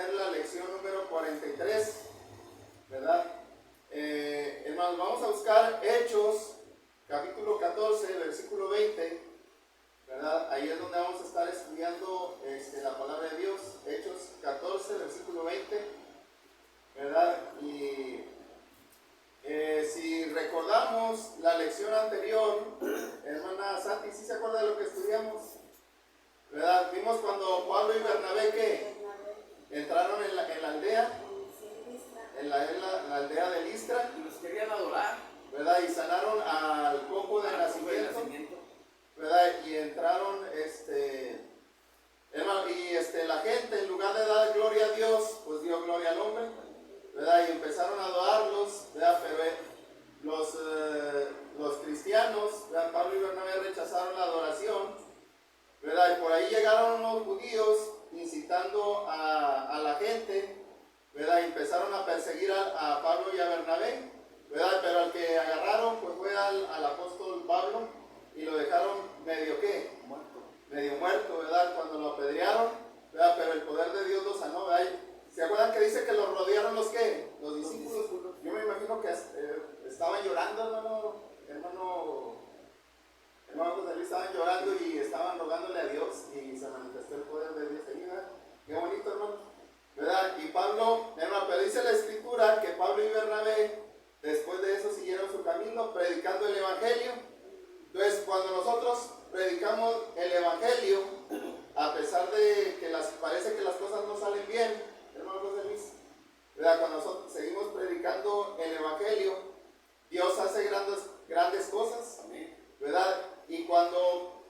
tener la lección número 43, ¿verdad? Hermanos, vamos a buscar Hechos, capítulo 14, versículo 20, ¿verdad? Ahí es donde vamos a estar estudiando la palabra de Dios. Hechos 14, versículo 20, ¿verdad? Y si recordamos la lección anterior, hermana Santi, ¿sí se acuerda de lo que estudiamos? ¿Verdad? Vimos cuando Pablo y Bernabé que entraron en la aldea, en la aldea de Listra, y los querían adorar, ¿verdad? Y sanaron al cojo de nacimiento, ¿verdad? Y entraron, hermano, y la gente, en lugar de dar gloria a Dios, pues dio gloria al hombre, ¿verdad? Y empezaron a adorarlos, ¿verdad? Pero los cristianos, ¿verdad? Pablo y Bernabé rechazaron la adoración, ¿verdad? Y por ahí llegaron unos judíos incitando a la gente, ¿verdad? Y empezaron a perseguir a Pablo y a Bernabé, ¿verdad? Pero al que agarraron pues fue al apóstol Pablo y lo dejaron medio ¿qué? Medio muerto, ¿verdad? Cuando lo apedrearon, ¿verdad? Pero el poder de Dios lo sanó, ¿verdad? ¿Se acuerdan que dice que los rodearon los qué? Los discípulos. Yo me imagino que estaban llorando, hermano José Luis, estaban llorando y estaban rogándole a Dios y se manifestó el poder de Dios ahí, ¿verdad? Qué bonito, hermano, ¿verdad? Y Pablo, hermano, pero dice la escritura que Pablo y Bernabé después de eso siguieron su camino predicando el evangelio. Entonces, cuando nosotros predicamos el evangelio, a pesar de que parece que las cosas no salen bien, hermano José Luis, ¿verdad? Cuando nosotros seguimos predicando el evangelio, Dios hace grandes cosas, ¿verdad? Y cuando,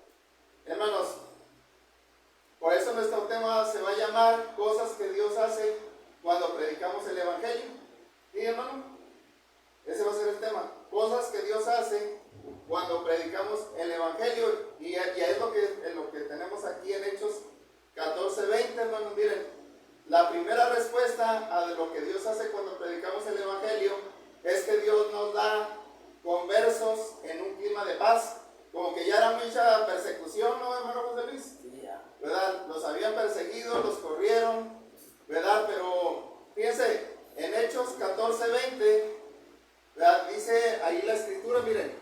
hermanos, por eso nuestro tema se va a llamar cosas que Dios hace cuando predicamos el evangelio. ¿Sí, hermano? Ese va a ser el tema. Cosas que Dios hace cuando predicamos el evangelio. Y es lo que tenemos aquí en Hechos 14:20, hermanos. Miren, la primera respuesta a lo que Dios hace cuando predicamos el evangelio es que Dios nos da conversos en un clima de paz. Como que ya era mucha persecución, ¿no, hermano José Luis? ¿Verdad? Los habían perseguido, los corrieron, ¿verdad? Pero fíjense, en Hechos 14:20, ¿verdad? Dice ahí la escritura, miren,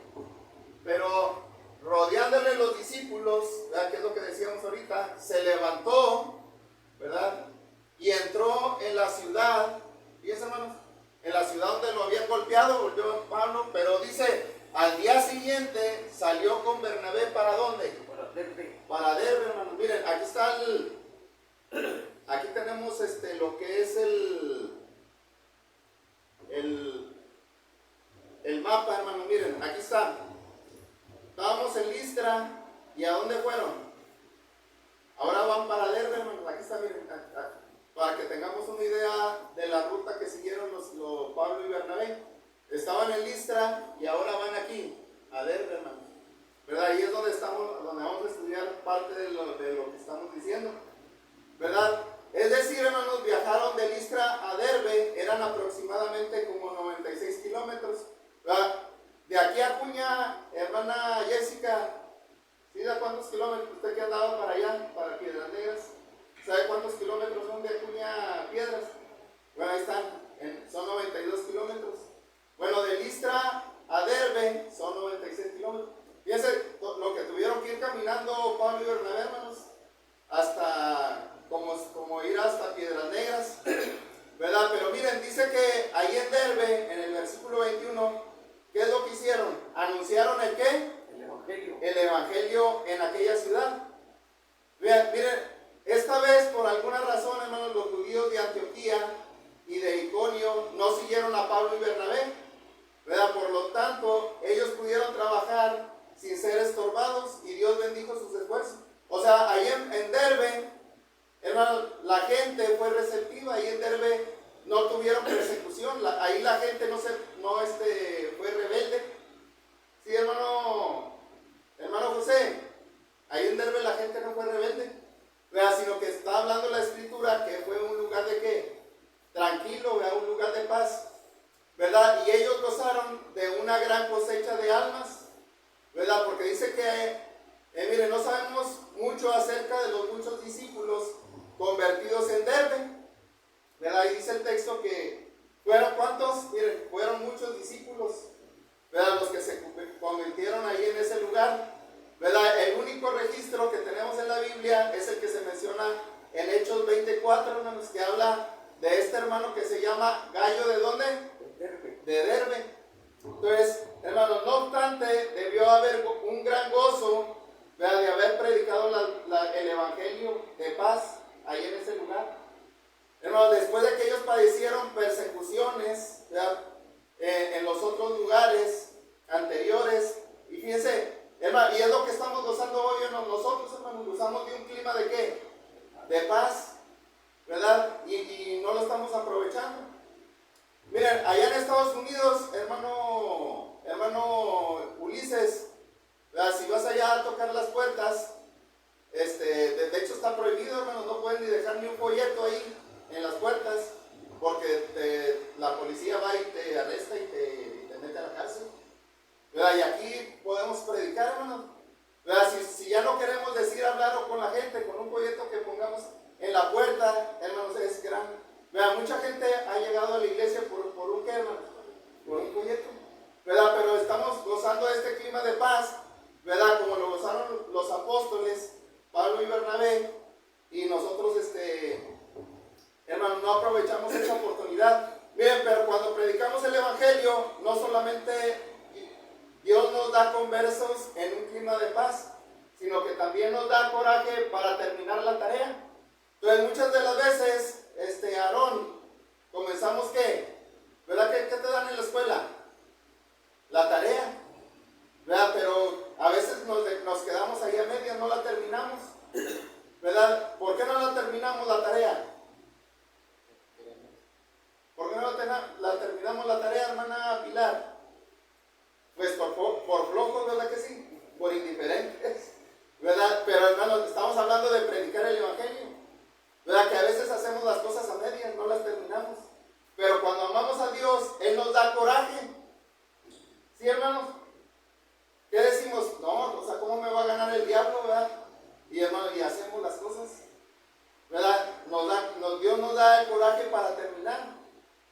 pero rodeándole los discípulos, ¿verdad? Que es lo que decíamos ahorita, se levantó, ¿verdad? Y entró en la ciudad, fíjense, hermanos, en la ciudad donde lo habían golpeado, volvió a Pablo, pero dice, al día siguiente salió con Bernabé, ¿para dónde? Para Derbe, hermanos. Miren, aquí está aquí tenemos lo que es el mapa, hermanos. Miren, aquí está. Estábamos en Listra, ¿y a dónde fueron? Ahora van para Derbe, hermanos. Aquí está, miren, para que tengamos una idea de la ruta que siguieron los Pablo y Bernabé. Estaban en Listra y ahora van aquí, a Derbe, hermanos. ¿Verdad? Ahí es donde vamos a estudiar parte de lo que estamos diciendo, ¿verdad? Es decir, hermanos, viajaron de Listra a Derbe, eran aproximadamente como 96 kilómetros, ¿verdad? De aquí a Acuña, hermana Jessica, ¿sí da cuántos kilómetros? Usted que andaba para allá, para Piedras Negras, ¿sabe cuántos kilómetros son de Acuña a Piedras? Bueno, ahí están, son 92 kilómetros. Bueno, de Listra a Derbe son 96 kilómetros. Fíjense lo que tuvieron que ir caminando Pablo y Bernabé, hermanos, hasta como ir hasta Piedras Negras, ¿verdad? Pero miren, dice que ahí en Derbe, en el versículo 21, ¿qué es lo que hicieron? ¿Anunciaron el qué? El evangelio. El evangelio en aquella ciudad. Miren, esta vez por alguna razón, hermanos, los judíos de Antioquía y de Iconio no siguieron a Pablo y Bernabé, ¿verdad? Por lo tanto, ellos pudieron trabajar sin ser estorbados y Dios bendijo sus esfuerzos. O sea, ahí en Derbe, hermano, la gente fue receptiva. Ahí en Derbe no tuvieron persecución. Ahí la gente no fue rebelde. Sí, hermano José, ahí en Derbe la gente no fue rebelde, ¿verdad? Sino que está hablando la escritura que fue un lugar de ¿qué? Tranquilo, ¿verdad? Un lugar de paz, ¿verdad? Y ellos gozaron de una gran cosecha de almas, ¿verdad? Porque dice que, miren, no sabemos mucho acerca de los muchos discípulos convertidos en Derbe, en Hechos 24, hermanos, que habla de este hermano que se llama Gallo, ¿de dónde? De Derbe. Entonces, hermanos, no obstante, debió haber un gran gozo, ¿verdad?, de haber predicado el evangelio de paz ahí en ese lugar. Hermanos, después de que ellos padecieron persecuciones, ¿verdad?, en los otros lugares anteriores, y fíjense, hermano, y es lo que estamos gozando hoy, nosotros, hermanos, gozamos de un clima de ¿qué? De paz, ¿verdad? Y no lo estamos aprovechando. Miren, allá en Estados Unidos, hermano Ulises, ¿verdad?, si vas allá a tocar las puertas, de hecho está prohibido, hermanos, no pueden ni dejar ni un folleto ahí en las puertas, porque la policía va y te arresta y te mete a la cárcel, ¿verdad? Y aquí podemos predicar, hermanos, ¿verdad? Si ya no queremos decir, hablar o con la gente, con un folleto que pongamos en la puerta, hermanos, es gran. ¿Verdad? Mucha gente ha llegado a la iglesia por un ¿qué, hermanos? Por un folleto, ¿verdad? Pero estamos gozando de este clima de paz, ¿verdad? Como lo gozaron los apóstoles, Pablo y Bernabé, y nosotros, hermanos, no aprovechamos esa oportunidad. Miren, pero cuando predicamos el evangelio, no solamente Dios nos da conversos en un clima de paz, sino que también nos da coraje para terminar la tarea. Entonces, muchas de las veces, Aarón, comenzamos ¿qué? ¿Verdad? ¿Qué te dan en la escuela? La tarea, ¿verdad? Pero a veces nos quedamos ahí a medias, no la terminamos, ¿verdad? ¿Por qué no la terminamos la tarea? ¿Por qué no la terminamos la tarea, hermana Pilar? Pues por flojos, ¿verdad que sí? Por indiferentes, ¿verdad? Pero, hermanos, estamos hablando de predicar el evangelio, ¿verdad? Que a veces hacemos las cosas a medias, no las terminamos. Pero cuando amamos a Dios, Él nos da coraje. ¿Sí, hermanos? ¿Qué decimos? No, o sea, ¿cómo me va a ganar el diablo, verdad? Y, hermanos, y hacemos las cosas, ¿verdad? Dios nos da el coraje para terminar.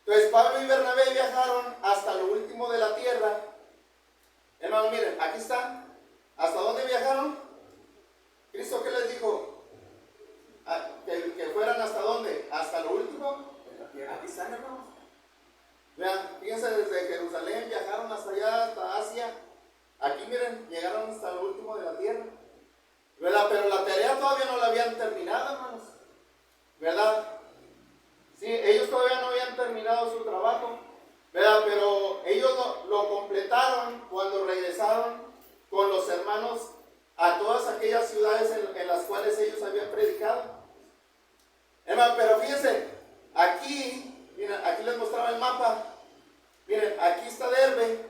Entonces, Pablo y Bernabé viajaron hasta lo último de la tierra. Hermanos, miren, aquí está. ¿Hasta dónde viajaron? ¿Cristo qué les dijo? Que fueran hasta dónde, hasta lo último. Aquí están, hermanos. Vean, fíjense, desde Jerusalén viajaron hasta allá, hasta Asia. Aquí miren, llegaron hasta lo último de la tierra, ¿verdad? Pero la tarea todavía no la habían terminado, hermanos, ¿verdad? Sí, ellos todavía no habían terminado su trabajo, ¿verdad? Pero ellos lo completaron cuando regresaron con los hermanos a todas aquellas ciudades en las cuales ellos habían predicado. Hermano, pero fíjense, aquí, miren, aquí les mostraba el mapa. Miren, aquí está Derbe,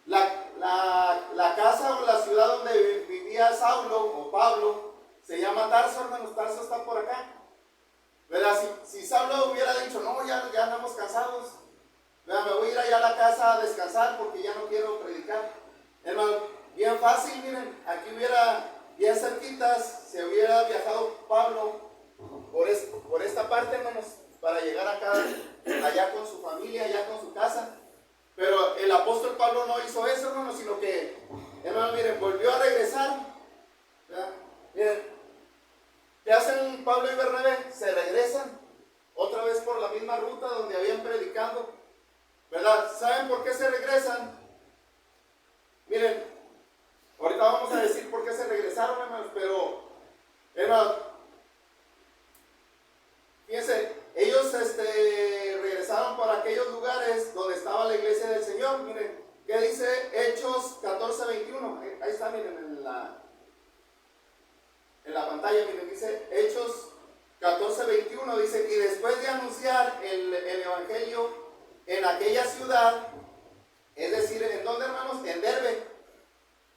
la casa o la ciudad donde vivía Saulo o Pablo, se llama Tarso, hermanos. Tarso está por acá, ¿verdad? Si Saulo hubiera dicho, no, ya andamos cansados, ¿verdad?, me voy a ir allá a la casa a descansar porque ya no quiero predicar, hermano, bien fácil, miren, aquí hubiera, bien cerquitas, se hubiera viajado Pablo por esta parte, hermanos, para llegar acá, allá con su familia, allá con su casa. Pero el apóstol Pablo no hizo eso, hermanos, sino que, hermanos, miren, volvió a regresar, ¿verdad? Miren, ¿qué hacen Pablo y Bernabé? Se regresan otra vez por la misma ruta donde habían predicado, ¿verdad? ¿Saben por qué se regresan? Miren, ahorita vamos a decir por qué se regresaron, hermanos, pero, hermanos, fíjense, ellos regresaron para aquellos lugares donde estaba la iglesia del Señor. Miren, ¿qué dice Hechos 14:21? Ahí está, miren, en la pantalla, miren, dice Hechos 14:21, dice, y después de anunciar el evangelio en aquella ciudad, es decir, ¿en dónde, hermanos? En Derbe.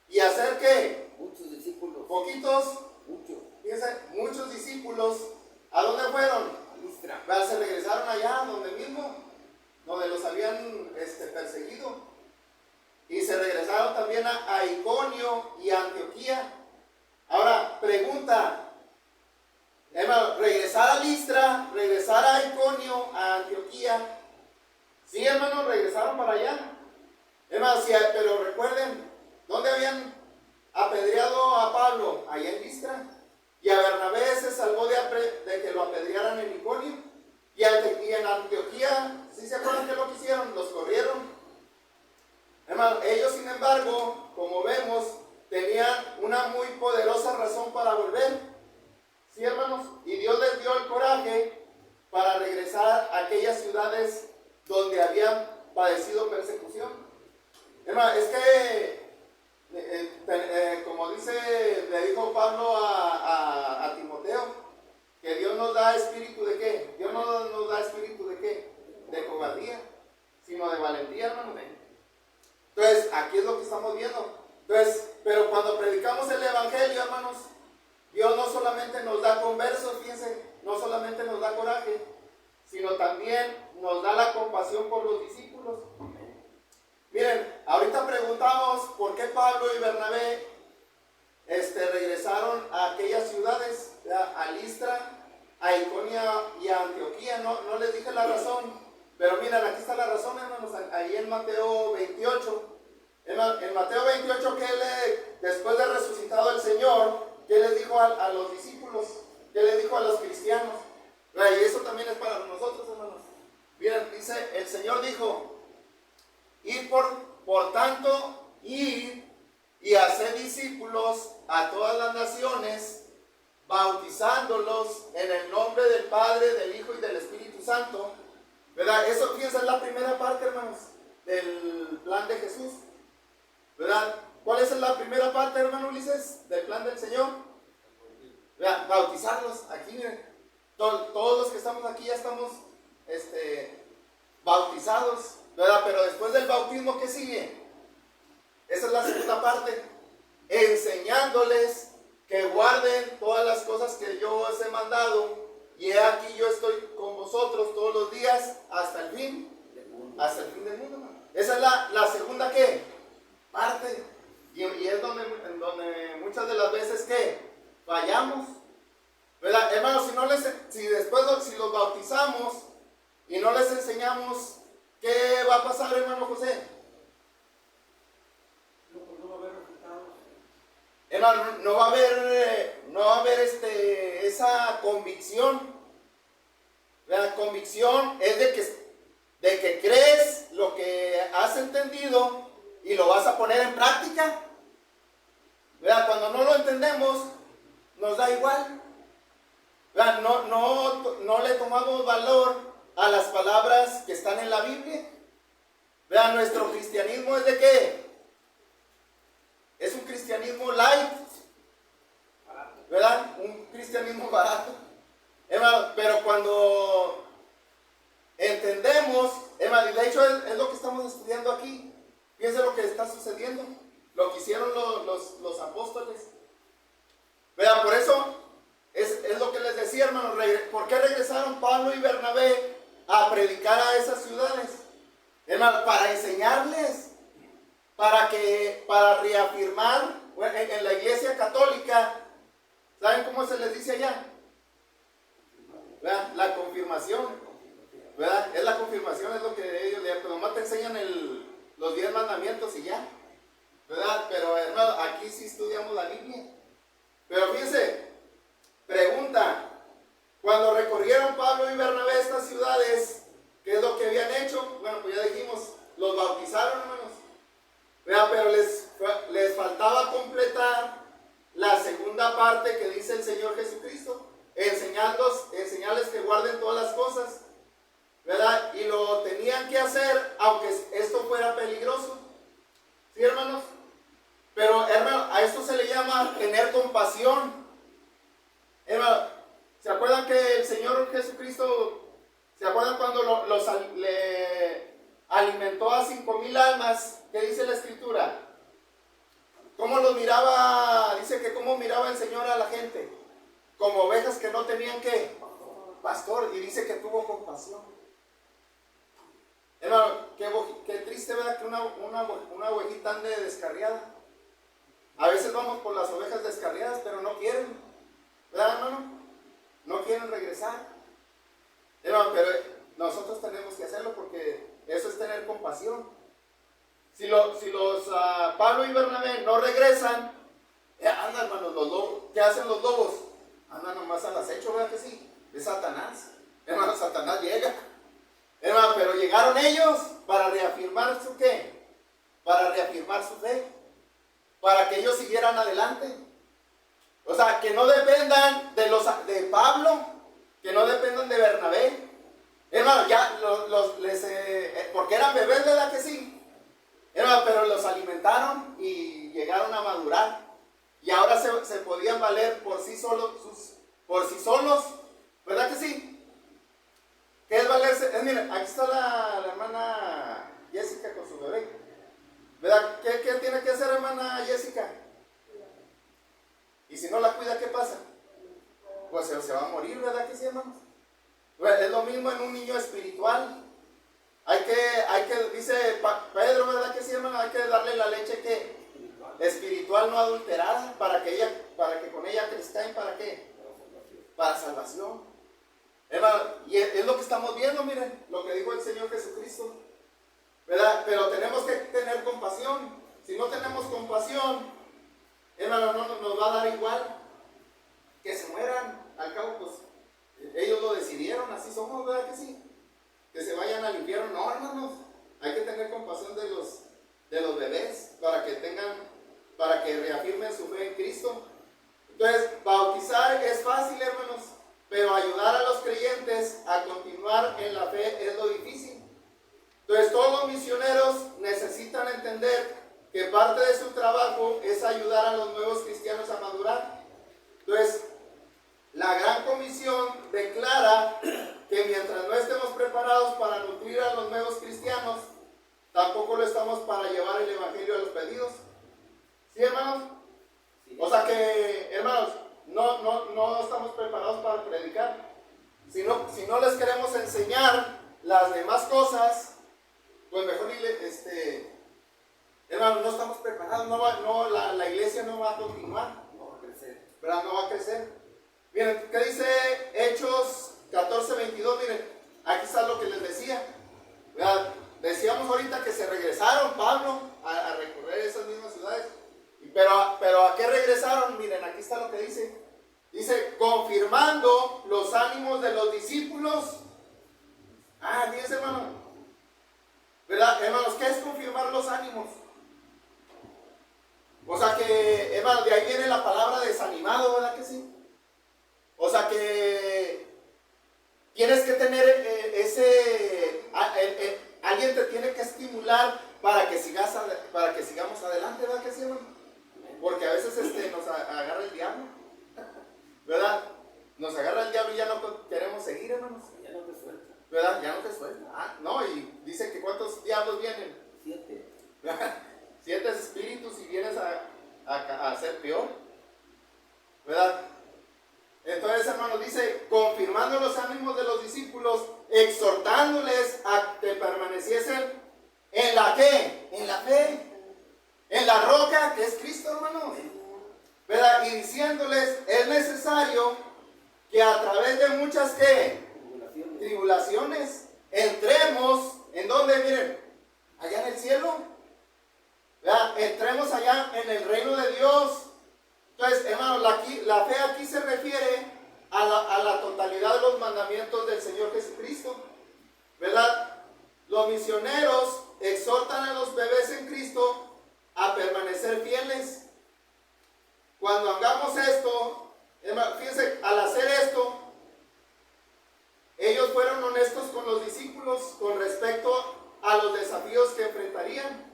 ¿Y hacer qué? Muchos discípulos. Poquitos. Muchos. Fíjense, muchos discípulos. ¿A dónde fueron? Listra. Se regresaron allá, donde mismo, donde los habían perseguido. Y se regresaron también a Iconio y a Antioquía. Ahora, pregunta, hermano, regresar a Listra, regresar a Iconio, a Antioquía. Sí, hermanos, regresaron para allá. Hermanos, sí, pero recuerden, ¿dónde habían apedreado a Pablo? Allá en Listra. Y a Bernabé se salvó de viaje para regresar a aquellas ciudades donde habían padecido persecución. Hermano, es que, como le dijo Pablo a Timoteo, que Dios nos da espíritu de ¿qué? Dios no nos da espíritu de ¿qué? De cobardía, sino de valentía, hermano. Entonces, aquí es lo que estamos viendo. Entonces, pero cuando predicamos el evangelio, hermanos, Dios no solamente nos da conversos, fíjense, no solamente nos da coraje, sino también nos da la compasión por los discípulos. Miren, ahorita preguntamos por qué Pablo y Bernabé regresaron a aquellas ciudades, a Listra, a Iconio y a Antioquía. No les dije la razón, pero miren, aquí está la razón, hermanos, ahí en Mateo 28. En Mateo 28, después de resucitado el Señor, ¿qué les dijo a los discípulos? ¿Qué les dijo a los cristianos? Y eso también es para nosotros, hermanos. Miren, dice, el Señor dijo, id por tanto, id y hacer discípulos a todas las naciones, bautizándolos en el nombre del Padre, del Hijo y del Espíritu Santo. ¿Verdad? Eso, fíjense, es la primera parte, hermanos, del plan de Jesús. ¿Verdad? ¿Cuál es la primera parte, hermano Ulises, del plan del Señor? ¿Verdad? Bautizarlos. Aquí, miren, todos los que estamos aquí ya estamos bautizados, ¿verdad? Pero después del bautismo, ¿qué sigue? Esa es la segunda parte. Enseñándoles que guarden todas las cosas que yo os he mandado. Y he aquí yo estoy con vosotros todos los días hasta el fin. Hasta el fin del mundo, hermano. Esa es la segunda, ¿qué? Parte. Y es donde muchas de las veces, ¿qué? Fallamos. ¿Verdad? Hermanos, si después los bautizamos y no les enseñamos, ¿qué va a pasar, hermano José? No va a haber resultados. Hermano, no va a haber esa convicción. La convicción es de que crees lo que has entendido y lo vas a poner en práctica. ¿Verdad? Cuando no lo entendemos, nos da igual. ¿Verdad? No le tomamos valor a las palabras que están en la Biblia. ¿Verdad? Nuestro cristianismo es de qué? Es un cristianismo light, ¿verdad? Un cristianismo barato. Pero cuando entendemos, y de hecho es lo que estamos estudiando aquí. Fíjense lo que está sucediendo, lo que hicieron los apóstoles. ¿Verdad? Por eso es lo que les decía, hermanos. ¿Por qué regresaron Pablo y Bernabé a predicar a esas ciudades? Hermano, para enseñarles, para reafirmar. En la iglesia católica, ¿saben cómo se les dice allá? ¿Verdad? La confirmación, ¿verdad? Es la confirmación, es lo que ellos le pero nomás te enseñan los 10 mandamientos y ya, ¿verdad? Pero hermano, aquí sí estudiamos la Biblia. Pero fíjense, pregunta, cuando recorrieron Pablo y Bernabé estas ciudades, ¿qué es lo que habían hecho? Bueno, pues ya dijimos, los bautizaron, hermanos, ¿verdad? Pero les faltaba completar la segunda parte que dice el Señor Jesucristo, enseñarles que guarden todas las cosas, ¿verdad? Y lo tenían que hacer aunque esto fuera peligroso, ¿sí, hermanos? Pero, hermano, a esto se le llama tener compasión. Hermano, ¿se acuerdan que el Señor Jesucristo, ¿se acuerdan cuando le alimentó a 5,000 almas? ¿Qué dice la Escritura? ¿Cómo los miraba? Dice que cómo miraba el Señor a la gente, como ovejas que no tenían ¿qué? Pastor, y dice que tuvo compasión. Hermano, qué triste, ¿verdad? Que una ovejita ande descarriada. A veces vamos por las ovejas descarriadas, pero no quieren, ¿verdad, hermano? No quieren regresar. Hermano, pero nosotros tenemos que hacerlo porque eso es tener compasión. Si los Pablo y Bernabé no regresan, andan, hermanos, los lobos. ¿Qué hacen los lobos? Andan nomás al acecho, ¿verdad que sí? Es Satanás. Hermano, Satanás llega. Hermano, pero llegaron ellos para reafirmar su ¿qué? Para reafirmar su fe. Para que ellos siguieran adelante. O sea, que no dependan de Pablo, que que no dependan de Bernabé. Hermano, ya porque eran bebés, ¿verdad que sí? Hermano, pero los alimentaron y llegaron a madurar. Y ahora se podían valer por sí solos, ¿verdad que sí? ¿Qué es valerse? Miren, aquí está la hermana Jessica con su bebé. ¿Verdad? ¿Qué tiene que hacer, hermana Jessica? Y si no la cuida, ¿qué pasa? Pues se va a morir, ¿verdad que sí, hermanos? Es lo mismo en un niño espiritual. Dice Pedro, ¿verdad que sí, hermano? Hay que darle la leche que espiritual no adulterada para que con ella crezcan. ¿Para qué? Para salvación. Hermano, y es lo que estamos viendo, miren, lo que dijo el Señor Jesucristo, ¿verdad? Pero tenemos que tener compasión. Si no tenemos compasión, hermano, no nos va a dar igual que se mueran. Al cabo, pues ellos lo decidieron, así somos, ¿verdad que sí? Que se vayan al infierno. No, hermanos, hay que tener compasión de los bebés para que reafirmen su fe en Cristo. Entonces, bautizar es fácil, hermanos, pero ayudar a los creyentes a continuar en la fe es lo difícil. Entonces, todos los misioneros necesitan entender que parte de su trabajo es ayudar a los nuevos cristianos a madurar. Entonces, la Gran Comisión declara que mientras no estemos preparados para nutrir a los nuevos cristianos, tampoco lo estamos para llevar el Evangelio a los perdidos. ¿Sí, hermanos? O sea que, hermanos, no estamos preparados para predicar. Si no les queremos enseñar las demás cosas, pues mejor hermanos, no estamos preparados. La iglesia no va a continuar. No va a crecer. ¿Verdad? No va a crecer. Miren, ¿qué dice Hechos 14:22? Miren, aquí está lo que les decía. ¿Verdad? Decíamos ahorita que se regresaron Pablo a recorrer esas mismas ciudades. Pero ¿a qué regresaron? Miren, aquí está lo que dice. Dice, confirmando los ánimos de los discípulos. Fíjense, hermano. ¿Verdad? Hermanos, ¿qué es confirmar los ánimos? O sea que, hermanos, de ahí viene la palabra desanimado, ¿verdad que sí? O sea que tienes que tener alguien te tiene que estimular para que sigamos adelante, ¿verdad que sí, hermano? Porque a veces nos agarra el diablo, ¿verdad? Nos agarra el diablo y ya no queremos seguir, hermanos. Ya no te suelta. ¿Verdad? Ya no te suelta. No, y dice que ¿cuántos diablos vienen? 7. 7 espíritus y vienes a ser peor, ¿verdad? Entonces, hermanos, dice, confirmando los ánimos de los discípulos, exhortándoles a que permaneciesen en la ¿qué? En la fe, en la roca que es Cristo, hermanos, ¿verdad? Y diciéndoles, es necesario que a través de muchas ¿qué? Tribulaciones entremos, ¿en dónde? Miren, allá en el cielo, ¿verdad? Entremos allá en el reino de Dios. Entonces, hermanos, la fe aquí se refiere a la totalidad de los mandamientos del Señor Jesucristo, ¿verdad? Los misioneros exhortan a los bebés en Cristo a permanecer fieles. Cuando hagamos esto, fíjense, al hacer esto, ellos fueron honestos con los discípulos con respecto a los desafíos que enfrentarían.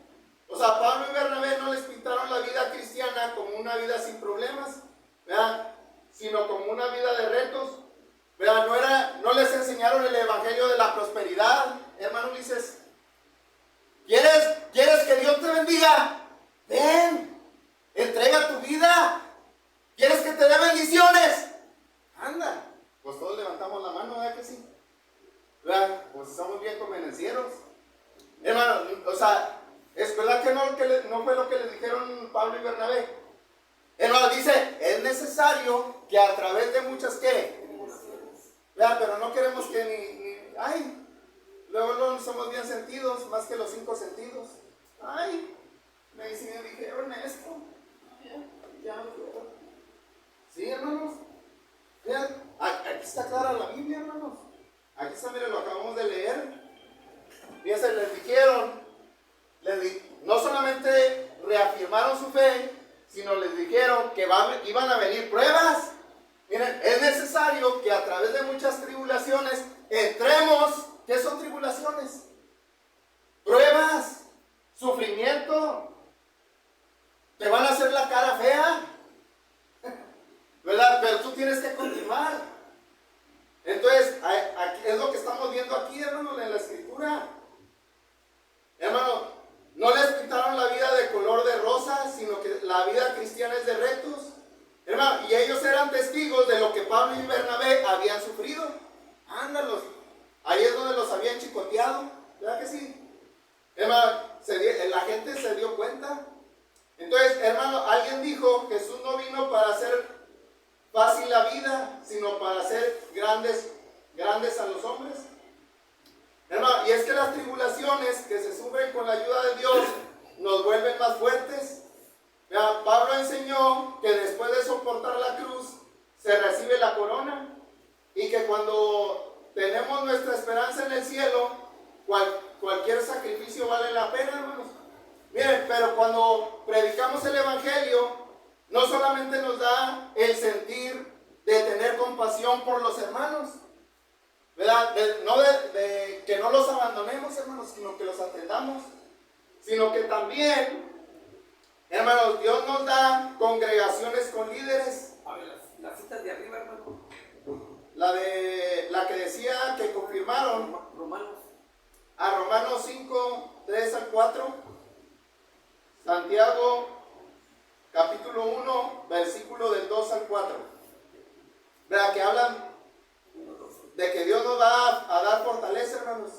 O sea, Pablo y Bernabé no les pintaron la vida cristiana como una vida sin problemas, ¿verdad? Sino como una vida de retos, ¿verdad? No les enseñaron el evangelio de la prosperidad. Hermano Ulises, ¿quieres que Dios te bendiga? Ven, entrega tu vida. ¿Quieres que te dé bendiciones? Anda. Pues todos levantamos la mano, ¿verdad que sí? ¿Verdad? Pues estamos bien convenencieros. Hermano, o sea, es verdad que no fue lo que les dijeron Pablo y Bernabé. Hermano, dice, es necesario que a través de muchas ¿qué? ¿Verdad? Pero no queremos que luego no somos bien sentidos, más que los 5 sentidos. Me dijeron esto. Ya no quiero. Sí, hermanos. Vean, aquí está clara la Biblia, hermanos. Aquí está, miren, lo acabamos de leer. Fíjense, les dijeron, no solamente reafirmaron su fe, sino les dijeron que iban a venir pruebas. Miren, es necesario que a través de muchas tribulaciones entremos. ¿Qué son tribulaciones? Pruebas, sufrimiento. Te van a hacer la cara fea, ¿verdad? Pero tú tienes que continuar. Entonces, aquí es lo que estamos viendo aquí, hermano, en la escritura. Hermano, no les pintaron la vida de color de rosa, sino que la vida cristiana es de retos. Hermano, y ellos eran testigos de lo que Pablo y Bernabé habían sufrido. Ándalos. Ahí es donde los habían chicoteado. ¿Verdad que sí? Hermano, la gente se dio cuenta. Entonces, hermano, alguien dijo, Jesús no vino para hacer fácil la vida, sino para hacer grandes a los hombres. Hermano, y es que las tribulaciones que se sufren con la ayuda de Dios nos vuelven más fuertes. Pablo enseñó que después de soportar la cruz se recibe la corona, y que cuando tenemos nuestra esperanza en el cielo, cualquier sacrificio vale la pena, hermanos. Miren, pero cuando predicamos el evangelio, no solamente nos da el sentir de tener compasión por los hermanos, ¿verdad? De que no los abandonemos, hermanos, sino que los atendamos, sino que también, hermanos, Dios nos da congregaciones con líderes. A ver, las citas de arriba, hermano. La que decía que confirmaron Romanos. a Romanos 5, 3 al 4, Santiago capítulo 1, versículo del 2 al 4. ¿Verdad? Que hablan de que Dios nos va a dar fortaleza, hermanos.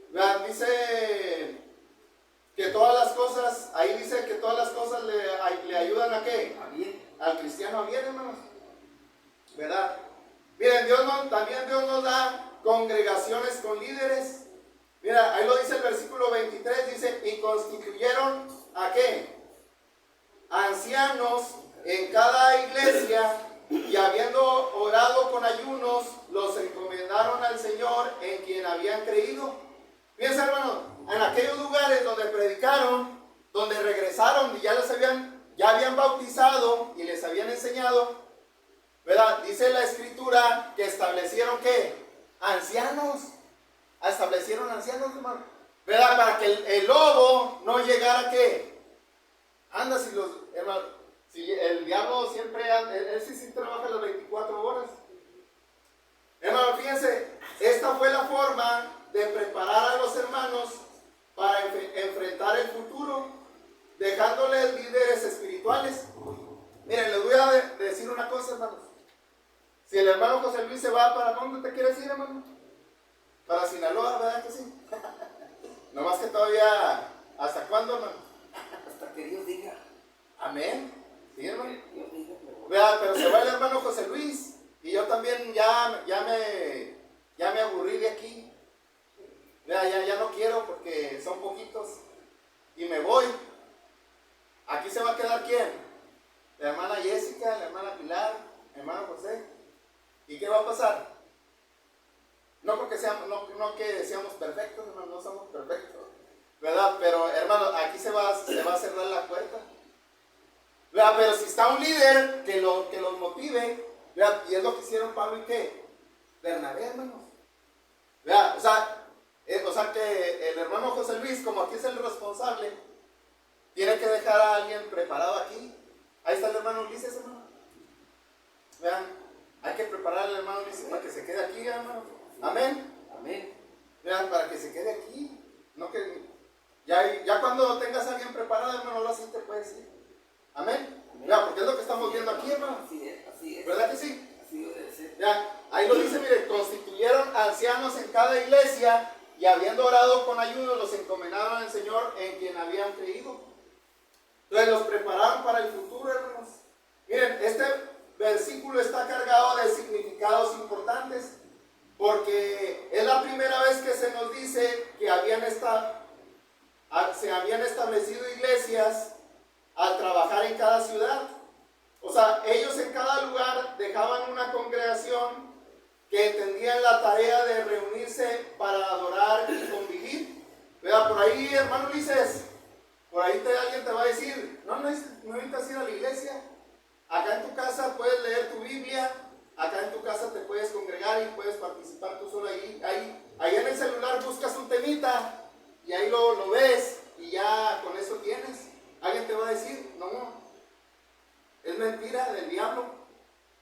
¿Verdad? Dice que todas las cosas, ahí dice que todas las cosas le ayudan a ¿qué? A bien. Al cristiano a bien, hermanos. ¿Verdad? Miren, también Dios nos da congregaciones con líderes. Mira, ahí lo dice el versículo 23, dice, y constituyeron ¿a qué? Ancianos en cada iglesia, y habiendo orado con ayunos, los encomendaron al Señor en quien habían creído. Fíjense, hermano, en aquellos lugares donde predicaron, donde regresaron y ya habían bautizado y les habían enseñado, ¿verdad? Dice la escritura que establecieron ¿qué? Ancianos. Establecieron ancianos, hermano, ¿verdad? Para que el lobo no llegara ¿qué? Anda, si el diablo siempre anda, él sí trabaja las 24 horas. Hermano, fíjense, esta fue la forma de preparar a los hermanos para enfrentar el futuro, dejándoles líderes espirituales. Miren, les voy a decir una cosa, hermanos. Si el hermano José Luis se va, ¿para dónde te quieres ir, hermano? Para Sinaloa, ¿verdad que sí? Nomás que todavía, ¿hasta cuándo, hermano? Hasta que Dios diga. Amén. Sí, hermano. Dios diga, Pero se va el hermano José Luis. Y yo también ya me aburrí de aquí. Ya no quiero porque son poquitos. Y me voy. Aquí se va a quedar ¿quién? La hermana Jessica, la hermana Pilar, el hermano José. ¿Y qué va a pasar? No porque no que seamos perfectos, hermano, no somos perfectos, ¿verdad? Pero hermano, aquí se va a cerrar la puerta, ¿verdad? Pero si está un líder que los motive, ¿verdad? Y es lo que hicieron Pablo y ¿qué? Bernabé, hermanos, ¿verdad? O sea que el hermano José Luis, como aquí es el responsable, tiene que dejar a alguien preparado aquí. Ahí está el hermano Ulises, hermano. Vean, hay que preparar al hermano Ulises para que se quede aquí, hermano. Amén. Amén. Vean, para que se quede aquí. No que ya cuando tengas a alguien preparado, hermano, ahora sí te puedes ir. Amén. Vean, porque es lo que estamos viendo aquí, hermano. Así es. ¿Verdad que sí? Así debe ser. Vean, ahí lo dice, mire, constituyeron ancianos en cada iglesia, y habiendo orado con ayuno, los encomendaron al Señor en quien habían creído. Entonces los prepararon para el futuro, hermanos. Miren, este versículo está cargado de significados importantes, porque es la primera vez que se nos dice que se habían establecido iglesias al trabajar en cada ciudad. O sea, ellos en cada lugar dejaban una congregación que entendían la tarea de reunirse para adorar y convivir. ¿Verdad? Por ahí, hermano Ulises, por ahí alguien te va a decir, no necesitas ir a la iglesia. Acá en tu casa puedes leer tu Biblia, acá en tu casa te puedes congregar y puedes participar tú solo ahí en el celular buscas un temita y ahí lo ves y ya con eso tienes. Alguien te va a decir, no, es mentira del diablo,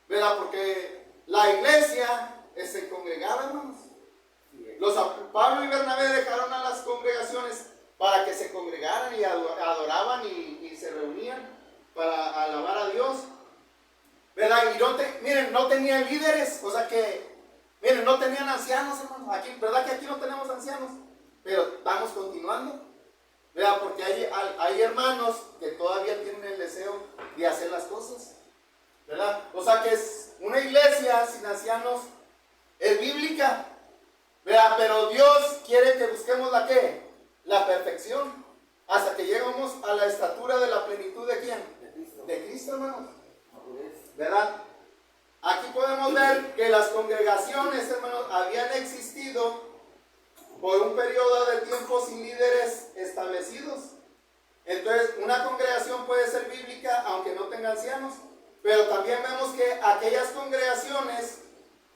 ¿verdad? Porque la iglesia se congregaba, hermanos. Pablo y Bernabé dejaron a las congregaciones para que se congregaran y adoraban y se reunían para alabar a Dios, ¿verdad? Y miren, no tenían líderes, o sea que, miren, no tenían ancianos, hermanos. Aquí, ¿verdad que aquí no tenemos ancianos? Pero estamos continuando, ¿verdad? Porque hay hermanos que todavía tienen el deseo de hacer las cosas, ¿verdad? O sea que es una iglesia sin ancianos, es bíblica, ¿verdad? Pero Dios quiere que busquemos la ¿qué? La perfección, hasta que lleguemos a la estatura de la plenitud ¿de quién? De Cristo, hermanos, ¿verdad? Aquí podemos ver que las congregaciones, hermanos, habían existido por un periodo de tiempo sin líderes establecidos. Entonces, una congregación puede ser bíblica aunque no tenga ancianos, pero también vemos que aquellas congregaciones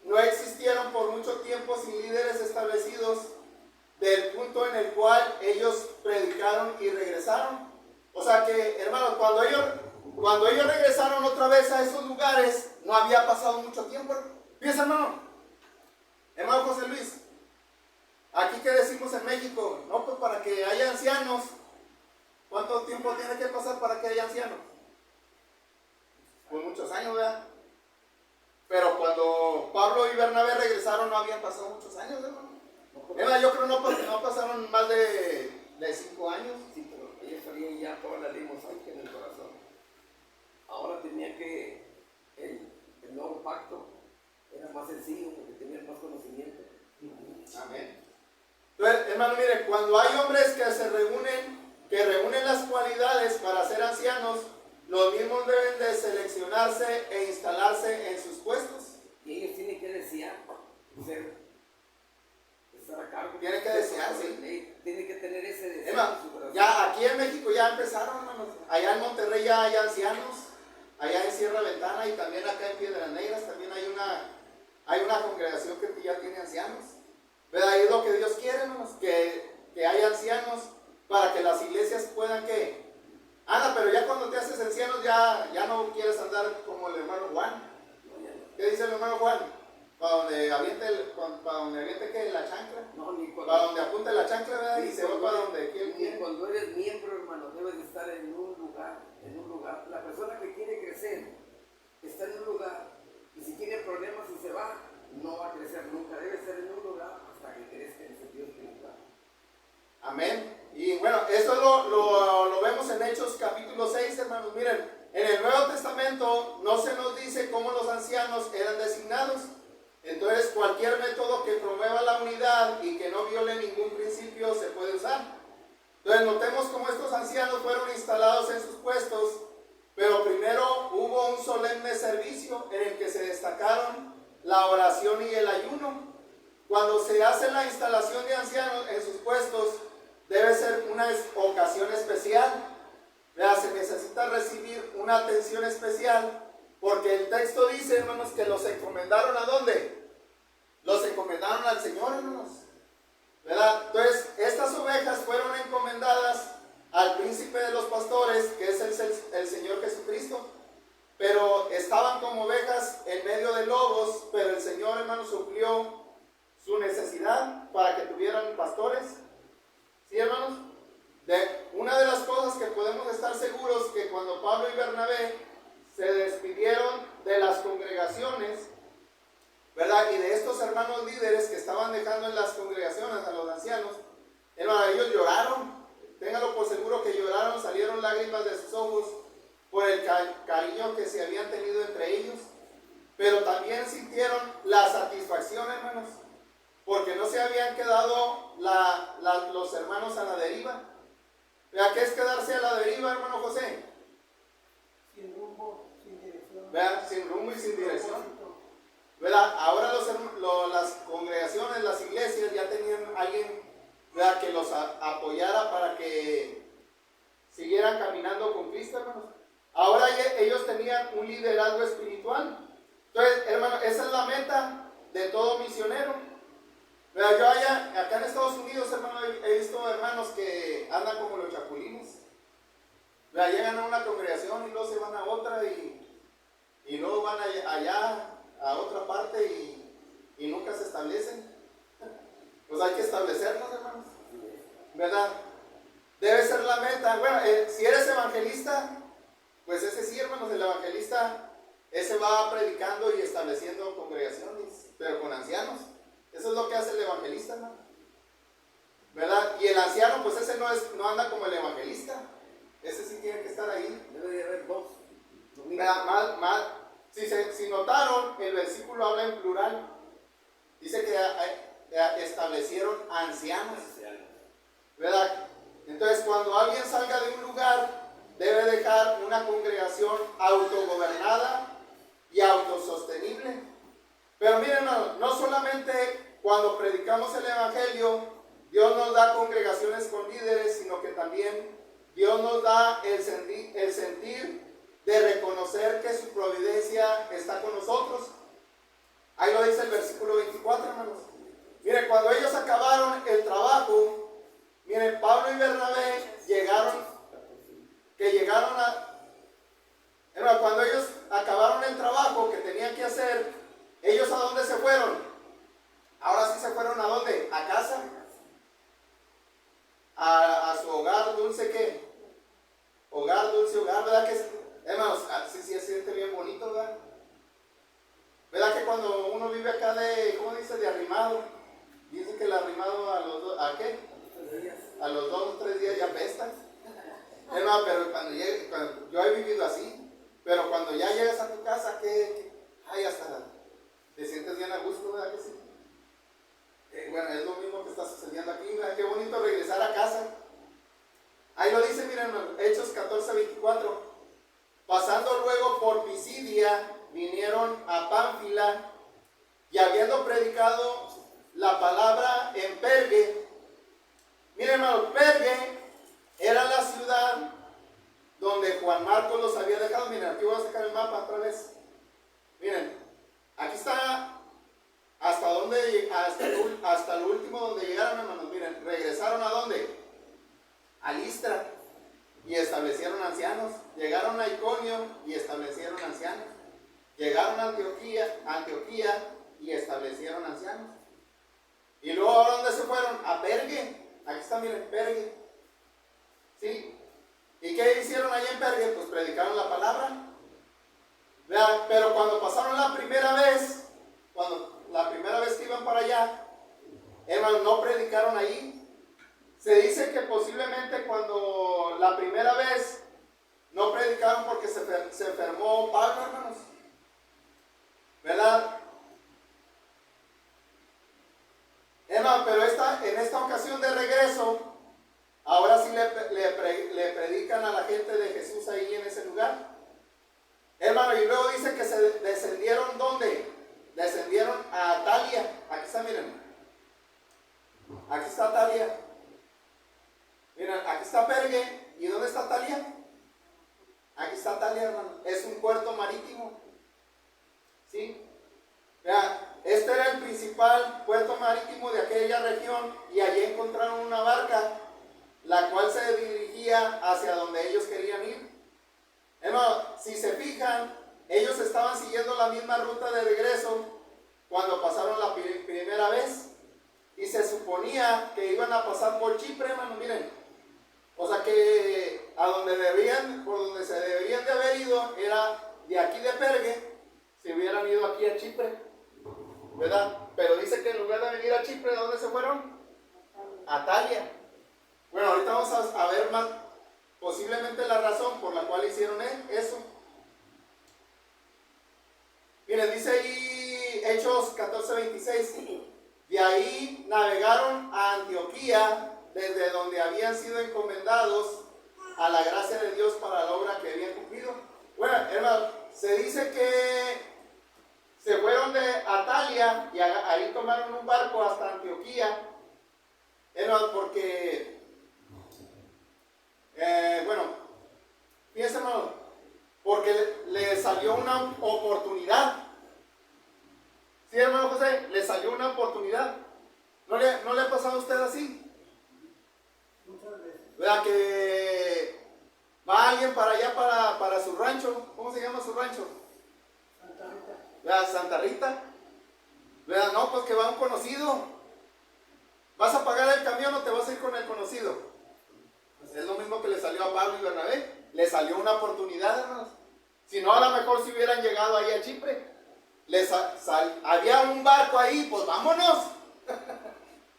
no existieron por mucho tiempo sin líderes establecidos del punto en el cual ellos predicaron y regresaron. O sea que, hermanos, cuando ellos regresaron otra vez a esos lugares, no había pasado mucho tiempo. Piensa, hermano José Luis, aquí que decimos en México, no, pues para que haya ancianos, ¿cuánto tiempo tiene que pasar para que haya ancianos? Pues muchos años, ¿verdad? Pero cuando Pablo y Bernabé regresaron no habían pasado muchos años, hermano. Yo creo que no pasaron más de 5 años. Sí, pero ellos sabían ya toda la ley mosaica en el corazón. Ahora tenía que el nuevo pacto era más sencillo porque tenían más conocimiento. Amén. Entonces, hermano, mire, cuando hay hombres que reúnen las cualidades para ser ancianos, los mismos deben de seleccionarse e instalarse en sus puestos. Y ellos tienen que desear estar a cargo. Tienen que desear, sí. Tienen que tener ese deseo. Hermano, ya aquí en México ya empezaron, hermanos. Allá en Monterrey ya hay ancianos, allá en Sierra Ventana y también acá en Piedras Negras también hay una congregación que ya tiene ancianos. ¿Verdad? Y es lo que Dios quiere, hermanos, que haya ancianos para que las iglesias puedan que pero ya cuando te haces ancianos ya no quieres andar como el hermano Juan. ¿Qué dice el hermano Juan? Para donde aviente que la chancla. No, ni cuando, para donde apunte la chancla, ¿verdad? Y se va para donde quiere. Ni cuando eres miembro, hermano, debes de estar en un lugar. La persona que quiere crecer está en un lugar. Y si tiene problemas y se va, no va a crecer nunca. Debe estar en un lugar hasta que crezca en sentido espiritual. Amén. Y bueno, esto lo vemos en Hechos capítulo 6, hermanos. Miren, en el Nuevo Testamento no se nos dice cómo los ancianos eran designados. Entonces, cualquier método que promueva la unidad y que no viole ningún principio se puede usar. Entonces, notemos cómo estos ancianos fueron instalados en sus puestos, pero primero hubo un solemne servicio en el que se destacaron la oración y el ayuno. Cuando se hace la instalación de ancianos en sus puestos, debe ser una ocasión especial. ¿Verdad? Se necesita recibir una atención especial, porque el texto dice, hermanos, que los encomendaron ¿a dónde? Los encomendaron al Señor, hermanos. ¿Verdad? Entonces, estas ovejas fueron encomendadas al príncipe de los pastores, que es el Señor Jesucristo. Pero estaban como ovejas en medio de lobos, pero el Señor, hermanos, suplió su necesidad para que tuvieran pastores. ¿Sí, hermanos? Una de las cosas que podemos estar seguros que cuando Pablo y Bernabé se despidieron de las congregaciones, ¿verdad? Y de estos hermanos líderes que estaban dejando en las congregaciones a los ancianos, hermano, ellos lloraron. Téngalo por seguro que lloraron, salieron lágrimas de sus ojos por el cariño que se habían tenido entre ellos, pero también sintieron la satisfacción, hermanos, porque no se habían quedado los hermanos a la deriva. ¿Vea qué es quedarse a la deriva, hermano José? Sin rumbo, sin dirección. ¿Vea? Sin rumbo y sin dirección. ¿Verdad? Ahora las congregaciones, las iglesias ya tenían alguien, ¿verdad?, que los apoyara para que siguieran caminando con Cristo, hermanos. Ahora ellos tenían un liderazgo espiritual. Entonces, hermano, esa es la meta de todo misionero. Pero yo acá en Estados Unidos, hermano, he visto hermanos que andan como los chapulines. Llegan a una congregación y luego se van a otra y luego van allá a otra parte y nunca se establecen. Pues hay que establecernos, hermanos, ¿verdad? Debe ser la meta. Bueno, si eres evangelista, pues ese sí, hermanos, el evangelista, ese va predicando y estableciendo congregaciones, pero con ancianos. Eso es lo que hace el evangelista, hermano, ¿verdad? Y el anciano, pues ese no anda como el evangelista. Ese sí tiene que estar ahí. Debe de haber dos. Si notaron, el versículo habla en plural. Dice que establecieron ancianos, ¿verdad? Entonces, cuando alguien salga de un lugar, debe dejar una congregación autogobernada y autosostenible. Pero miren, hermano, no solamente cuando predicamos el evangelio, Dios nos da congregaciones con líderes, sino que también Dios nos da el sentir de reconocer que su providencia está con nosotros. Ahí lo dice el versículo 24, hermanos. Miren, cuando ellos acabaron el trabajo, miren, Pablo y Bernabé cuando ellos acabaron el trabajo que tenían que hacer, ¿ellos a dónde se fueron? Ahora sí se fueron ¿a dónde? ¿A casa? A su hogar dulce, ¿qué? Hogar dulce, hogar, ¿verdad que hermanos, sí se siente bien bonito, ¿verdad? ¿Verdad que cuando uno vive acá ¿cómo dice? De arrimado, dice que el arrimado ¿a qué? A los 2 o 3 días ya apesta. Hermano, pero cuando yo he vivido así, pero cuando ya llegas a tu casa, ay, hasta te sientes bien a gusto, ¿verdad que sí? Bueno, es lo mismo que está sucediendo aquí, ¿verdad? Qué bonito regresar a casa. Ahí lo dice, miren, Hechos 14:24. Pasando luego por Pisidia, vinieron a Pánfila, y habiendo predicado la palabra en Perge. Miren, hermano, Perge era la ciudad donde Juan Marcos los había dejado. Miren, aquí voy a sacar el mapa otra vez. Miren, aquí está hasta lo último donde llegaron, hermanos. Miren, regresaron ¿a dónde? A Listra y establecieron ancianos. Llegaron a Iconio y establecieron ancianos. Llegaron a Antioquía y establecieron ancianos. Y luego, ¿a dónde se fueron? A Perge. Aquí está, miren, Perge. ¿Sí? ¿Y qué hicieron ahí en Perge? Pues predicaron la palabra. Vean, pero cuando pasaron la primera vez que iban para allá, hermanos, no predicaron ahí. Se dice que posiblemente cuando la primera vez no predicaron porque se enfermó Pablo, hermanos, ¿verdad? Hermano, pero en esta ocasión de regreso, ahora sí le predican a la gente de Jesús ahí en ese lugar. Hermano, y luego dice que se descendieron, ¿dónde? Descendieron a Atalia. Aquí está, miren. Aquí está Atalia. Miren, aquí está Perge. ¿Y dónde está Atalia? Aquí está Atalia, hermano. Es un puerto marítimo. ¿Sí? Vean, este era el principal puerto marítimo de aquella región, y allí encontraron una barca, la cual se dirigía hacia donde ellos querían ir. Hermano, si se fijan, ellos estaban siguiendo la misma ruta de regreso cuando pasaron la primera vez, y se suponía que iban a pasar por Chipre, hermano, miren. O sea que por donde se deberían de haber ido era de aquí de Perge, si hubieran ido aquí a Chipre, ¿verdad? Pero dice que en lugar de venir a Chipre, ¿de dónde se fueron? A Atalia. Bueno, ahorita vamos a ver más posiblemente la razón por la cual hicieron eso. Miren, dice ahí Hechos 14:26. De ahí navegaron a Antioquía, desde donde habían sido encomendados a la gracia de Dios para la obra que habían cumplido. Bueno, hermano, se dice que se fueron de Atalia y ahí tomaron un barco hasta Antioquía. Hermano, porque fíjense, hermano, porque le salió una oportunidad. Sí, hermano José, le salió una oportunidad. ¿No le ha pasado a usted así? Muchas veces. ¿Verdad que va alguien para allá, para su rancho? ¿Cómo se llama su rancho? Santa Rita. ¿Verdad? Santa Rita. ¿Verdad? No, pues que va un conocido. ¿Vas a pagar el camión o te vas a ir con el conocido? Pues es lo mismo que le salió a Pablo y Bernabé. Le salió una oportunidad, hermanos. Si no, a lo mejor si hubieran llegado ahí a Chipre. Había un barco ahí, pues vámonos.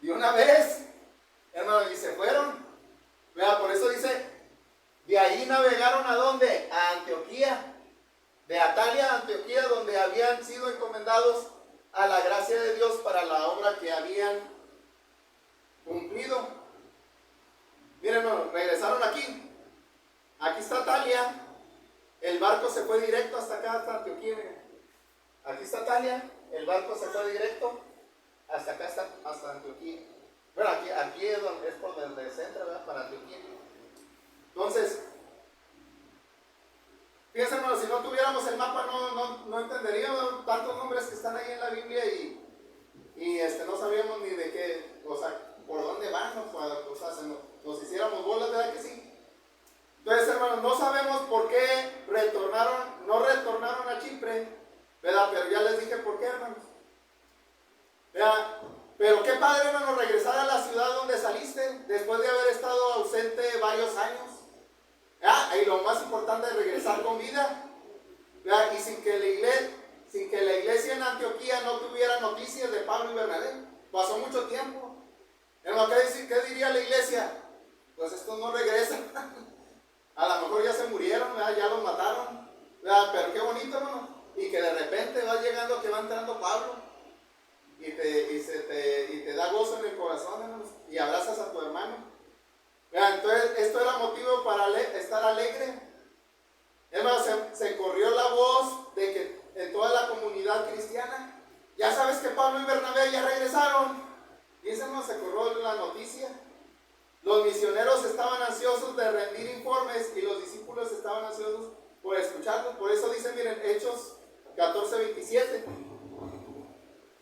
De una vez. Hermanos, y se fueron. ¿Verdad? Por eso dice, de ahí navegaron ¿a dónde? A Antioquía. De Atalia a Antioquía, donde habían sido encomendados a la gracia de Dios para la obra que habían cumplido. Miren, hermanos, regresaron aquí. Aquí está Atalia. El barco se fue directo hasta acá, hasta Antioquía. Miren. Aquí está Atalia. El barco se fue directo hasta acá, hasta Antioquía. Bueno, aquí es por donde se entra, ¿verdad? Para Antioquía. Entonces, fíjense, hermanos, si no tuviéramos el mapa no entenderíamos tantos nombres que están ahí en la Biblia y no sabíamos ni de qué, o sea, por dónde van, o sea, nos hiciéramos bolas, ¿verdad que sí? Entonces, hermanos, no sabemos por qué no retornaron a Chipre, ¿verdad? Pero ya les dije por qué, hermanos. ¿Verdad? Pero qué padre, hermano, regresar a la ciudad donde saliste después de haber estado ausente varios años. ¿Verdad? Y lo más importante es regresar con vida. ¿Verdad? Y sin que la iglesia en Antioquía no tuviera noticias de Pablo y Bernabé. Pasó mucho tiempo. Hermano, ¿qué diría la iglesia? Pues estos no regresan. A lo mejor ya se murieron, ¿verdad? Ya los mataron. ¿Verdad? Pero qué bonito, hermano. Y que de repente va llegando, que va entrando Pablo. Y te da gozo en el corazón, hermanos, y abrazas a tu hermano. Vean, entonces esto era motivo para estar alegre. Hermanos, se corrió la voz de que en toda la comunidad cristiana, ya sabes que Pablo y Bernabé ya regresaron. Y ese, hermano, se corrió la noticia. Los misioneros estaban ansiosos de rendir informes y los discípulos estaban ansiosos por escucharlos. Por eso dice, miren, Hechos 14:27.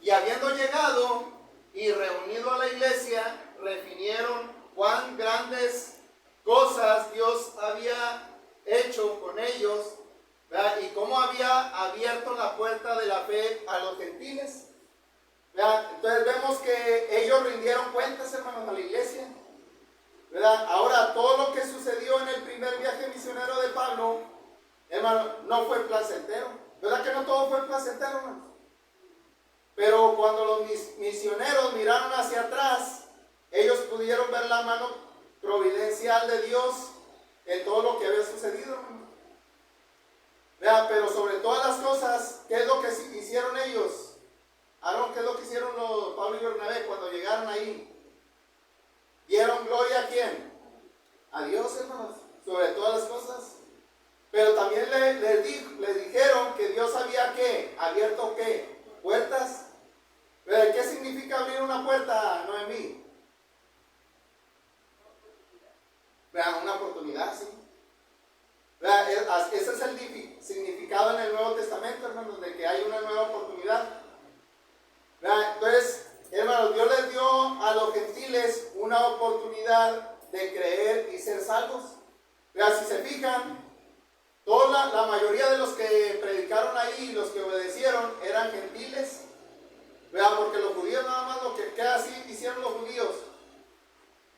Y habiendo llegado y reunido a la iglesia, refirieron cuán grandes cosas Dios había hecho con ellos, ¿verdad? Y cómo había abierto la puerta de la fe a los gentiles, ¿verdad? Entonces vemos que ellos rindieron cuentas, hermanos, a la iglesia, ¿verdad? Ahora, todo lo que sucedió en el primer viaje misionero de Pablo, hermano, no fue placentero. ¿Verdad que no todo fue placentero, hermanos? Pero cuando los misioneros miraron hacia atrás, ellos pudieron ver la mano providencial de Dios en todo lo que había sucedido, hermano. Vean, pero sobre todas las cosas, ¿qué es lo que hicieron ellos? Aarón, ¿qué es lo que hicieron Pablo y Bernabé cuando llegaron ahí? ¿Dieron gloria a quién? A Dios, hermanos, sobre todas las cosas. Pero también le dijeron que Dios había ¿qué? Abierto ¿qué? Puertas. ¿Qué significa abrir una puerta, Noemí? Vean, una oportunidad, sí. Vean, ese es el significado en el Nuevo Testamento, hermanos, de que hay una nueva oportunidad. Vean, entonces, hermanos, Dios les dio a los gentiles una oportunidad de creer y ser salvos. Vean, si se fijan, la mayoría de los que predicaron ahí, los que obedecieron, eran gentiles. Vean, porque los judíos nada más ¿qué así hicieron los judíos?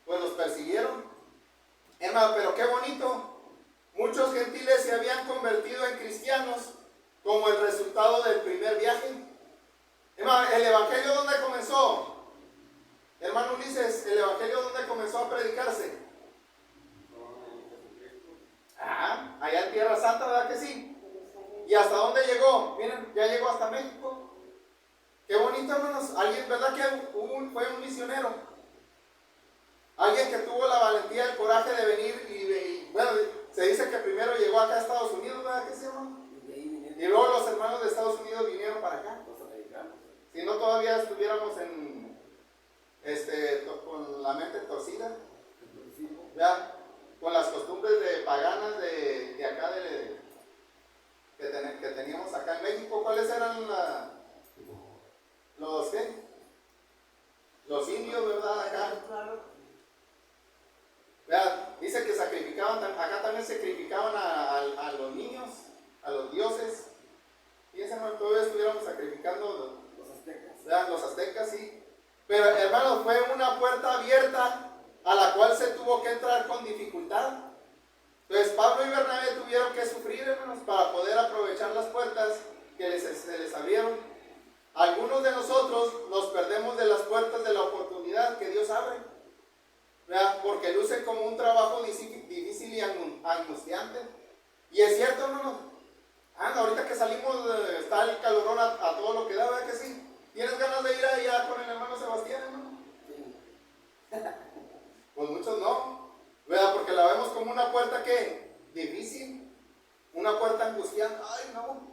Pues los persiguieron. Hermano, pero qué bonito. Muchos gentiles se habían convertido en cristianos como el resultado del primer viaje. Hermano, ¿el evangelio dónde comenzó? Hermano Ulises, ¿el evangelio dónde comenzó a predicarse? Allá en Tierra Santa, ¿verdad que sí? ¿Y hasta dónde llegó? Miren, ya llegó hasta México. Qué bonito, hermanos. Alguien, ¿verdad que fue un misionero? Alguien que tuvo la valentía, el coraje de venir y bueno, se dice que primero llegó acá a Estados Unidos, ¿verdad que sí, hermano? Y luego los hermanos de Estados Unidos vinieron para acá. Si no, todavía estuviéramos con la mente torcida, ¿verdad? Con las costumbres paganas de acá, que teníamos acá en México. ¿Cuáles eran ¿qué? Los indios, ¿verdad? Acá. Claro. Vean, dice que sacrificaban, acá también sacrificaban a los niños, a los dioses. Fíjense, hermano, todavía estuviéramos sacrificando Los aztecas. vean, los aztecas, sí. Pero, hermano, fue una puerta abierta a la cual se tuvo que entrar con dificultad. Entonces, Pablo y Bernabé tuvieron que sufrir, hermanos, para poder aprovechar las puertas que se les abrieron. Algunos de nosotros nos perdemos de las puertas de la oportunidad que Dios abre, ¿verdad? Porque luce como un trabajo difícil y angustiante. Y es cierto, hermanos. Ahorita que salimos, está el calorón a todo lo que da, ¿verdad que sí? ¿Tienes ganas de ir allá con el hermano Sebastián, hermano? Pues muchos no, ¿verdad? Porque la vemos como una puerta que difícil, una puerta angustiante. Ay, no,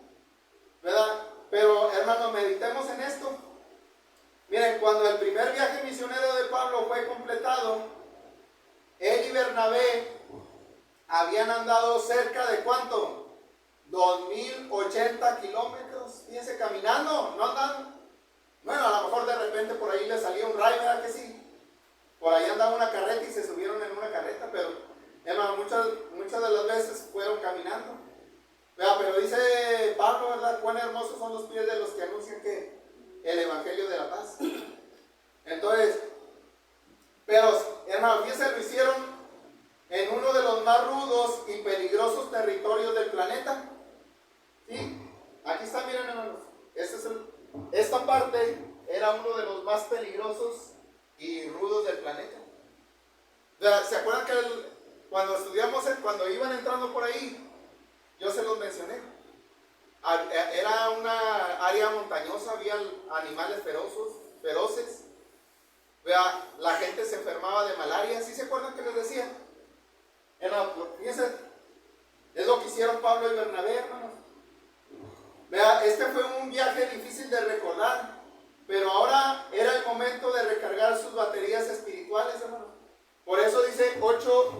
¿verdad? Pero, hermanos, meditemos en esto. Miren, cuando el primer viaje misionero de Pablo fue completado, él y Bernabé habían andado cerca de ¿cuánto? 2080 kilómetros, fíjense, caminando, no andan. Bueno, a lo mejor de repente por ahí les salió un ride, ¿verdad que sí? Por ahí andaba una carreta y se subieron en una carreta, pero, hermano, muchas de las veces fueron caminando. ¿Verdad? Pero dice Pablo, ¿verdad? Cuán hermosos son los pies de los que anuncian que el evangelio de la paz. Entonces, pero, hermano, fíjense, lo hicieron en uno de los más rudos y peligrosos territorios del planeta. ¿Sí? Aquí está, miren, hermanos. Esta parte era uno de los más peligrosos y rudos del planeta. ¿Se acuerdan que cuando estudiamos, cuando iban entrando por ahí, yo se los mencioné? Era una área montañosa, había animales feroces. La gente se enfermaba de malaria. ¿Sí se acuerdan que les decía? Fíjense, es lo que hicieron Pablo y Bernabé, hermanos. Este fue un viaje difícil de recordar, pero ahora era el momento de recargar sus baterías espirituales, hermanos. Por eso dice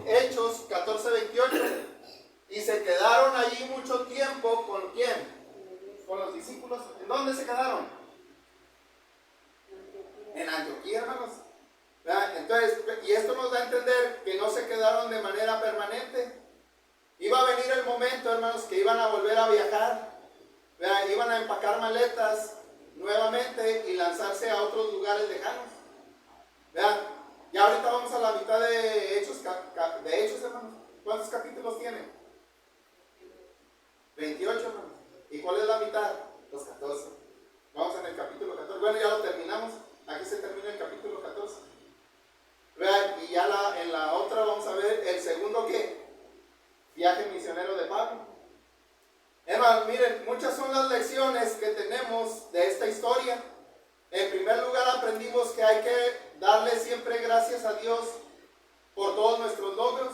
Hechos 14:28. Y se quedaron allí mucho tiempo. ¿Con quién? Con los discípulos. ¿En dónde se quedaron? En Antioquía, hermanos. Entonces, y esto nos da a entender que no se quedaron de manera permanente. Iba a venir el momento, hermanos, que iban a volver a viajar. Iban a empacar maletas nuevamente y lanzarse a otros lugares lejanos. Ya ahorita vamos a la mitad de Hechos, hermanos. ¿Cuántos capítulos tiene? 28, hermanos. ¿Y cuál es la mitad? Los 14. Vamos en el capítulo 14. Bueno, ya lo terminamos. Aquí se termina el capítulo 14. Y ya en la otra vamos a ver el segundo ¿qué? Viaje misionero de Pablo. Hermanos, miren, muchas son las lecciones que tenemos de esta historia. En primer lugar, aprendimos que hay que darle siempre gracias a Dios por todos nuestros logros.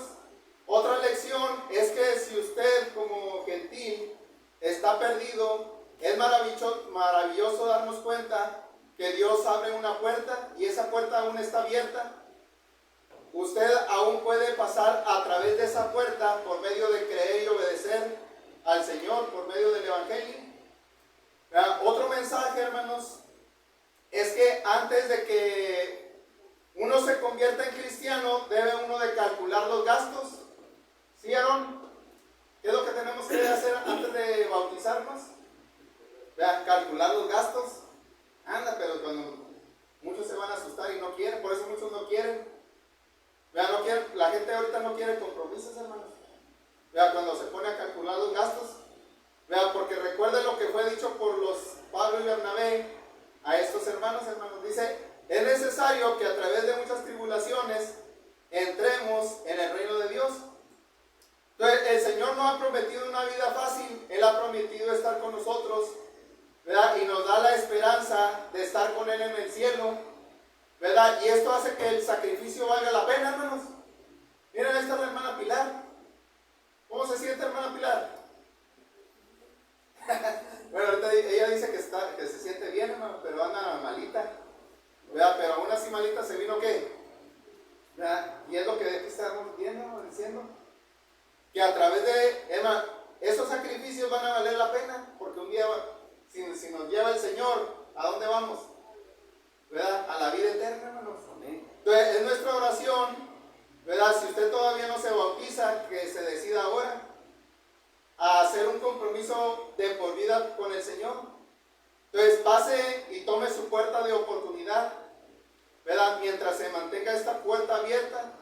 Otra lección es que si usted como gentil está perdido, es maravilloso darnos cuenta que Dios abre una puerta y esa puerta aún está abierta. Usted aún puede pasar a través de esa puerta por medio de creer y obedecer al Señor por medio del Evangelio. Otro mensaje, hermanos, es que antes de que uno se convierta en cristiano, debe uno de calcular los gastos. ¿Sí, Aarón? ¿Qué es lo que tenemos que hacer antes de bautizarnos? Calcular los gastos. Pero cuando muchos se van a asustar y no quieren, por eso muchos no quieren. No quieren, la gente ahorita no quiere compromisos, hermanos. Cuando se pone a calcular los gastos, porque recuerden lo que fue dicho por los Pablo y Bernabé a estos hermanos, dice, es necesario que a través de muchas tribulaciones entremos en el reino de Dios. Entonces, el Señor no ha prometido una vida fácil, Él ha prometido estar con nosotros, y nos da la esperanza de estar con Él en el cielo, y esto hace que el sacrificio valga la pena, hermanos. Miren, esta es la hermana Pilar. ¿Cómo se siente, hermana Pilar? Bueno, ahorita ella dice que se siente bien, hermano, pero anda malita. Pero aún así malita se vino ¿qué? Y es lo que de aquí estamos viendo, diciendo. Que a través de, esos sacrificios van a valer la pena, porque un día, si nos lleva el Señor, ¿a dónde vamos? ¿verdad? A la vida eterna, hermanos. Amén. Entonces, es nuestra oración, ¿verdad? Si usted todavía no se bautiza, que se decida ahora a hacer un compromiso de por vida con el Señor. Entonces, pase y tome su puerta de oportunidad, ¿verdad? Mientras se mantenga esta puerta abierta.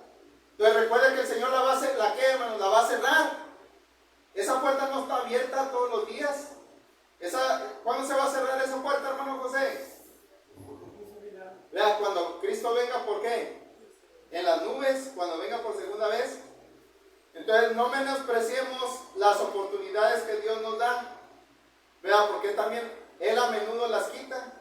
Entonces, recuerde que el Señor la va a hacer, ¿la qué, hermanos? La va a cerrar. Esa puerta no está abierta todos los días. ¿Cuándo se va a cerrar esa puerta, hermano José? Vea, cuando Cristo venga, ¿por qué? En las nubes, cuando venga por segunda vez. Entonces no menospreciemos las oportunidades que Dios nos da. Vea, porque también Él a menudo las quita.